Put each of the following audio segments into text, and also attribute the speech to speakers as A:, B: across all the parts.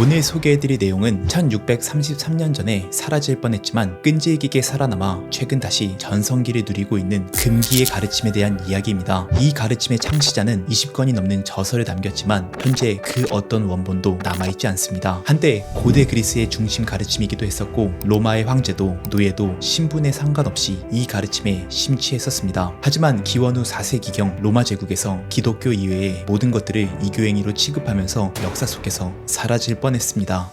A: 오늘 소개해드릴 내용은 1633년 전에 사라질 뻔했지만 끈질기게 살아남아 최근 다시 전성기를 누리고 있는 금기의 가르침에 대한 이야기입니다. 이 가르침의 창시자는 20권이 넘는 저서를 남겼지만 현재 그 어떤 원본도 남아있지 않습니다. 한때 고대 그리스의 중심 가르침이기도 했었고 로마의 황제도 노예도 신분에 상관없이 이 가르침에 심취했었습니다. 하지만 기원 후 4세기경 로마 제국에서 기독교 이외의 모든 것들을 이교행위로 취급하면서 역사 속에서 사라질 뻔했습니다.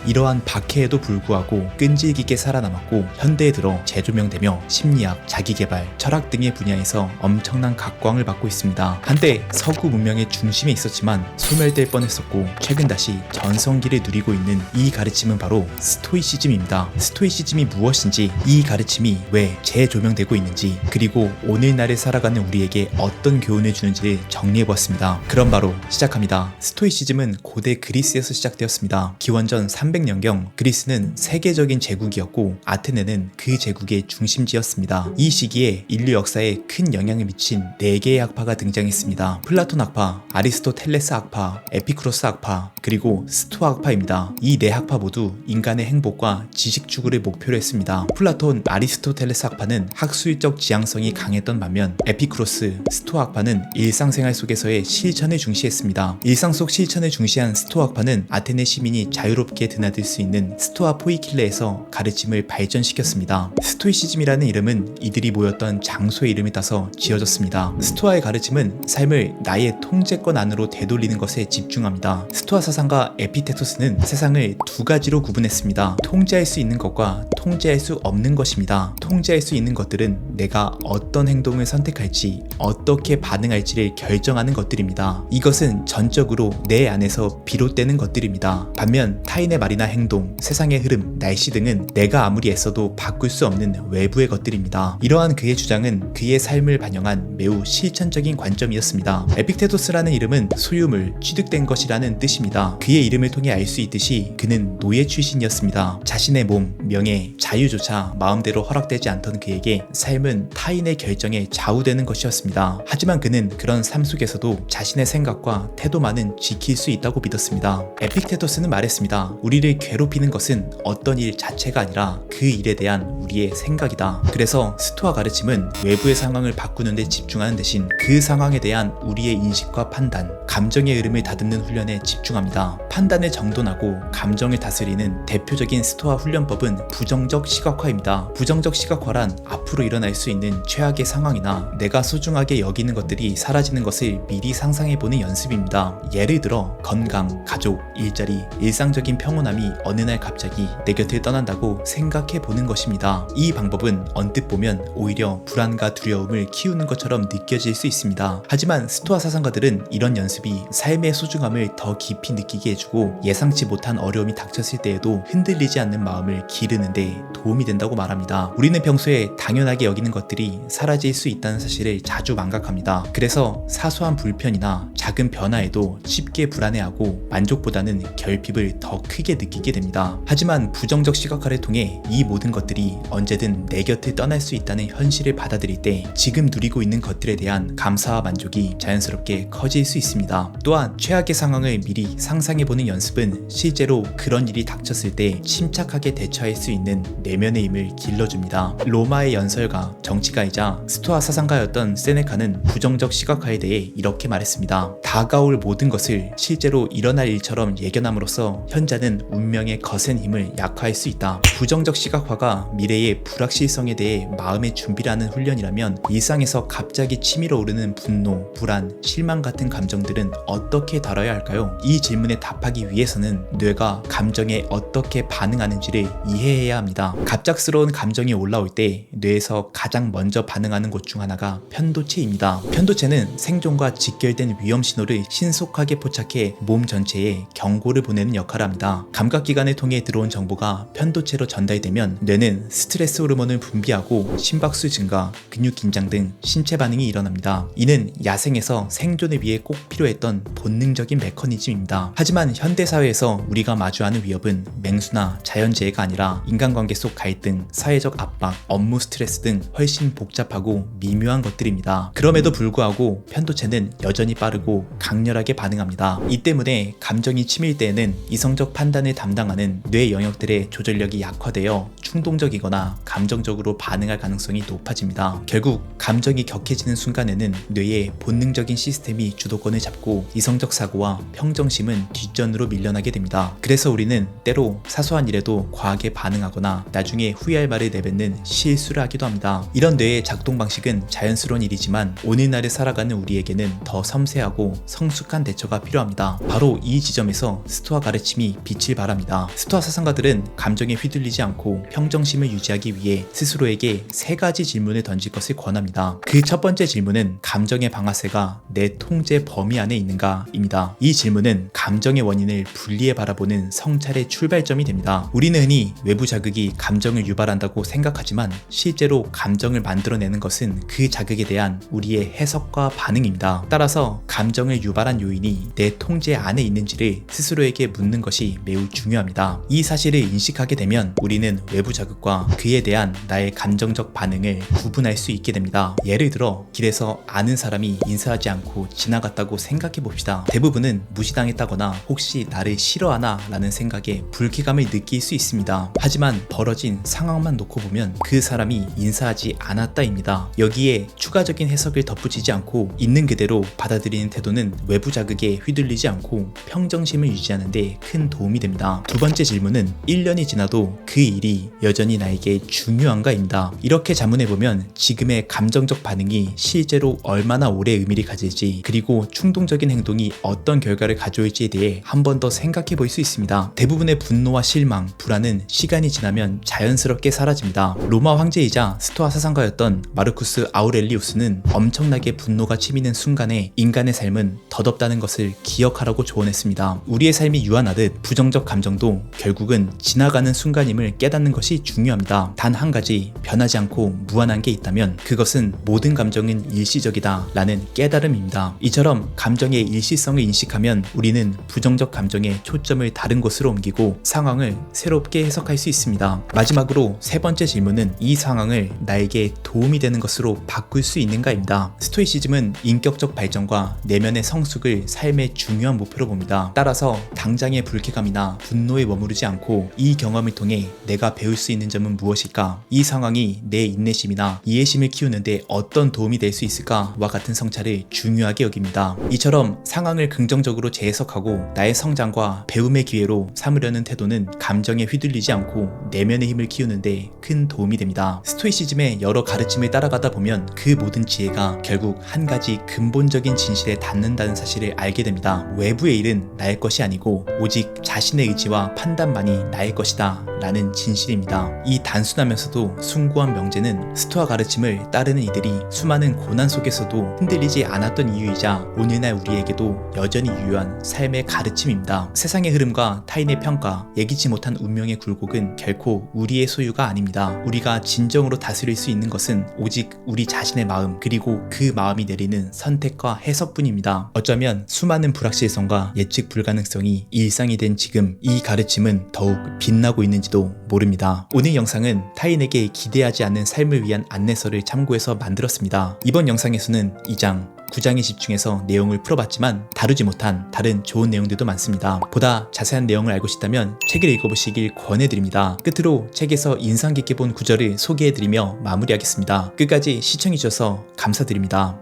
A: 이러한 박해에도 불구하고 끈질기게 살아남았고 현대에 들어 재조명되며 심리학, 자기개발, 철학 등의 분야에서 엄청난 각광을 받고 있습니다. 한때 서구 문명의 중심에 있었지만 소멸될 뻔했었고 최근 다시 전성기를 누리고 있는 이 가르침은 바로 스토이시즘입니다. 스토이시즘이 무엇인지, 이 가르침이 왜 재조명되고 있는지, 그리고 오늘날을 살아가는 우리에게 어떤 교훈을 주는지를 정리해보았습니다. 그럼 바로 시작합니다. 스토이시즘은 고대 그리스에서 시작되었습니다. 기원전 300년경 그리스는 세계적인 제국이었고 아테네는 그 제국의 중심지였습니다. 이 시기에 인류 역사에 큰 영향을 미친 4개의 학파가 등장했습니다. 플라톤 학파, 아리스토텔레스 학파, 에피쿠로스 학파, 그리고 스토아 학파입니다. 이 4학파 모두 인간의 행복과 지식 추구를 목표로 했습니다. 플라톤, 아리스토텔레스 학파는 학술적 지향성이 강했던 반면 에피쿠로스, 스토아 학파는 일상생활 속에서의 실천을 중시했습니다. 일상 속 실천을 중시한 스토아 학파는 아테네 시민이 자유롭게 드나들 수 있는 스토아 포이킬레에서 가르침을 발전시켰습니다. 스토이시즘이라는 이름은 이들이 모였던 장소의 이름을 따서 지어졌습니다. 스토아의 가르침은 삶을 나의 통제권 안으로 되돌리는 것에 집중합니다. 스토아 사상가 에피테토스는 세상을 2가지로 구분했습니다. 통제할 수 있는 것과 통제할 수 없는 것입니다. 통제할 수 있는 것들은 내가 어떤 행동을 선택할지, 어떻게 반응할지를 결정하는 것들입니다. 이것은 전적으로 내 안에서 비롯되는 것들입니다. 반면 타인의 말이나 행동, 세상의 흐름, 날씨 등은 내가 아무리 애써도 바꿀 수 없는 외부의 것들입니다. 이러한 그의 주장은 그의 삶을 반영한 매우 실천적인 관점이었습니다. 에픽테토스라는 이름은 소유물, 취득된 것이라는 뜻입니다. 그의 이름을 통해 알 수 있듯이 그는 노예 출신이었습니다. 자신의 몸, 명예, 자유조차 마음대로 허락되지 않던 그에게 삶은 타인의 결정에 좌우되는 것이었습니다. 하지만 그는 그런 삶 속에서도 자신의 생각과 태도만은 지킬 수 있다고 믿었습니다. 에픽테토스는 말했습니다. 우리를 괴롭히는 것은 어떤 일 자체가 아니라 그 일에 대한 우리의 생각이다. 그래서 스토아 가르침은 외부의 상황을 바꾸는 데 집중하는 대신 그 상황에 대한 우리의 인식과 판단, 감정의 흐름을 다듬는 훈련에 집중합니다. 판단을 정돈하고 감정을 다스리는 대표적인 스토아 훈련법은 부정적 시각화입니다. 부정적 시각화란 앞으로 일어날 수 있는 최악의 상황이나 내가 소중하게 여기는 것들이 사라지는 것을 미리 상상해보는 연습입니다. 예를 들어 건강, 가족, 일자리, 일상적인 평온함이 어느 날 갑자기 내 곁을 떠난다고 생각해보는 것입니다. 이 방법은 언뜻 보면 오히려 불안과 두려움을 키우는 것처럼 느껴질 수 있습니다. 하지만 스토아 사상가들은 이런 연습이 삶의 소중함을 더 깊이 느끼게 해주고 예상치 못한 어려움이 닥쳤을 때에도 흔들리지 않는 마음을 기르는 데 도움이 된다고 말합니다. 우리는 평소에 당연하게 여기는 것들이 사라질 수 있다는 사실을 자주 망각합니다. 그래서 사소한 불편이나 작은 변화에도 쉽게 불안해하고 만족보다는 결핍을 더 크게 느끼게 됩니다. 하지만 부정적 시각화를 통해 이 모든 것들이 언제든 내 곁을 떠날 수 있다는 현실을 받아들일 때 지금 누리고 있는 것들에 대한 감사와 만족이 자연스럽게 커질 수 있습니다. 또한 최악의 상황을 미리 상상해보는 연습은 실제로 그런 일이 닥쳤을 때 침착하게 대처할 수 있는 내면의 힘을 길러줍니다. 로마의 연설가, 정치가이자 스토아 사상가였던 세네카는 부정적 시각화에 대해 이렇게 말했습니다. 다가올 모든 것을 실제로 일어날 일처럼 예견함으로써 현자는 운명의 거센 힘을 약화할 수 있다. 부정적 시각화가 미래의 불확실성에 대해 마음의 준비를 하는 훈련이라면 일상에서 갑자기 치밀어 오르는 분노, 불안, 실망 같은 감정들은 어떻게 다뤄야 할까요? 이 질문에 답하기 위해서는 뇌가 감정에 어떻게 반응하는지를 이해해야 합니다. 갑작스러운 감정이 올라올 때 뇌에서 가장 먼저 반응하는 곳 중 하나가 편도체입니다. 편도체는 생존과 직결된 위험 신호를 신속하게 포착해 몸 전체에 경고를 보내는 역할을 합니다. 감각기관을 통해 들어온 정보가 편도체로 전달되면 뇌는 스트레스 호르몬을 분비하고 심박수 증가, 근육 긴장 등 신체 반응이 일어납니다. 이는 야생에서 생존을 위해 꼭 필요했던 본능적인 메커니즘입니다. 하지만 하지만 현대사회에서 우리가 마주하는 위협은 맹수나 자연재해가 아니라 인간관계 속 갈등, 사회적 압박, 업무 스트레스 등 훨씬 복잡하고 미묘한 것들입니다. 그럼에도 불구하고 편도체는 여전히 빠르고 강렬하게 반응합니다. 이 때문에 감정이 치밀 때에는 이성적 판단을 담당하는 뇌 영역들의 조절력이 약화되어 충동적이거나 감정적으로 반응할 가능성이 높아집니다. 결국 감정이 격해지는 순간에는 뇌의 본능적인 시스템이 주도권을 잡고 이성적 사고와 평정심은 뒷전으로 밀려나게 됩니다. 그래서 우리는 때로 사소한 일에도 과하게 반응하거나 나중에 후회할 말을 내뱉는 실수를 하기도 합니다. 이런 뇌의 작동 방식은 자연스러운 일이지만 오늘날을 살아가는 우리에게는 더 섬세하고 성숙한 대처가 필요합니다. 바로 이 지점에서 스토아 가르침이 빛을 발합니다. 스토아 사상가들은 감정에 휘둘리지 않고 평정심을 유지하기 위해 스스로에게 3가지 질문을 던질 것을 권합니다. 그 첫 번째 질문은 감정의 방아쇠가 내 통제 범위 안에 있는가 입니다. 이 질문은 감정의 원인을 분리해 바라보는 성찰의 출발점이 됩니다. 우리는 흔히 외부 자극이 감정을 유발한다고 생각하지만 실제로 감정을 만들어내는 것은 그 자극에 대한 우리의 해석과 반응입니다. 따라서 감정을 유발한 요인이 내 통제 안에 있는지를 스스로에게 묻는 것이 매우 중요합니다. 이 사실을 인식하게 되면 우리는 외부 자극과 그에 대한 나의 감정적 반응을 구분할 수 있게 됩니다. 예를 들어 길에서 아는 사람이 인사하지 않고 지나갔다고 생각해 봅시다. 대부분은 무시당했다거나 혹시 나를 싫어하나 라는 생각에 불쾌감을 느낄 수 있습니다. 하지만 벌어진 상황만 놓고 보면 그 사람이 인사하지 않았다입니다. 여기에 추가적인 해석을 덧붙이지 않고 있는 그대로 받아들이는 태도는 외부 자극에 휘둘리지 않고 평정심을 유지하는 데 큰 도움이 됩니다. 두 번째 질문은 1년이 지나도 그 일이 여전히 나에게 중요한가입니다. 이렇게 자문해보면 지금의 감정적 반응이 실제로 얼마나 오래 의미를 가질지 그리고 충동적인 행동이 어떤 결과를 가져올지에 대해 한 번 더 생각해 볼 수 있습니다. 대부분의 분노와 실망, 불안은 시간이 지나면 자연스럽게 사라집니다. 로마 황제이자 스토아 사상가였던 마르쿠스 아우렐리우스는 엄청나게 분노가 치미는 순간에 인간의 삶은 덧없다는 것을 기억하라고 조언했습니다. 우리의 삶이 유한하듯 부정적 감정도 결국은 지나가는 순간임을 깨닫는 것이 중요합니다. 단 한 가지 변하지 않고 무한한 게 있다면 그것은 모든 감정은 일시적이다 라는 깨달음입니다. 이처럼 감정의 일시성을 인식하면 우리는 부정적 감정의 초점을 다른 곳으로 옮기고 상황을 새롭게 해석할 수 있습니다. 마지막으로 3번째 질문은 이 상황을 나에게 도움이 되는 것으로 바꿀 수 있는가입니다. 스토이시즘은 인격적 발전과 내면의 성숙을 삶의 중요한 목표로 봅니다. 따라서 당장의 불쾌감이나 분노에 머무르지 않고 이 경험을 통해 내가 배울 수 있는 점은 무엇일까? 이 상황이 내 인내심이나 이해심을 키우는데 어떤 도움이 될 수 있을까와 같은 성찰을 중요하게 여깁니다. 이처럼 상황을 긍정적으로 재해석하고 나의 성장과 배움의 기회로 삼으려는 태도는 감정에 휘둘리지 않고 내면의 힘을 키우는데 큰 도움이 됩니다. 스토이시즘의 여러 가르침을 따라가다 보면 그 모든 지혜가 결국 한 가지 근본적인 진실에 닿는다는 사실을 알게 됩니다. 외부의 일은 나의 것이 아니고 오직 자신의 의지와 판단만이 나의 것이다 라는 진실입니다. 이 단순하면서도 숭고한 명제는 스토아 가르침을 따르는 이들이 수많은 고난 속에서도 흔들리지 않았던 이유이자 오늘날 우리에게도 여전히 유효한 삶의 가르침입니다. 세상의 흐름과 타인의 평가, 예기치 못한 운명의 굴곡은 결코 우리의 소유가 아닙니다. 우리가 진정으로 다스릴 수 있는 것은 오직 우리 자신의 마음 그리고 그 마음이 내리는 선택과 해석뿐입니다. 어쩌면 수많은 불확실성과 예측 불가능성이 일상이 된 지금 이 가르침은 더욱 빛나고 있는지도 모릅니다. 오늘 영상은 타인에게 기대하지 않는 삶을 위한 안내서를 참고해서 만들었습니다. 이번 영상에서는 2장 9장에 집중해서 내용을 풀어봤지만 다루지 못한 다른 좋은 내용들도 많습니다. 보다 자세한 내용을 알고 싶다면 책을 읽어보시길 권해드립니다. 끝으로 책에서 인상 깊게 본 구절을 소개해드리며 마무리하겠습니다. 끝까지 시청해주셔서 감사드립니다.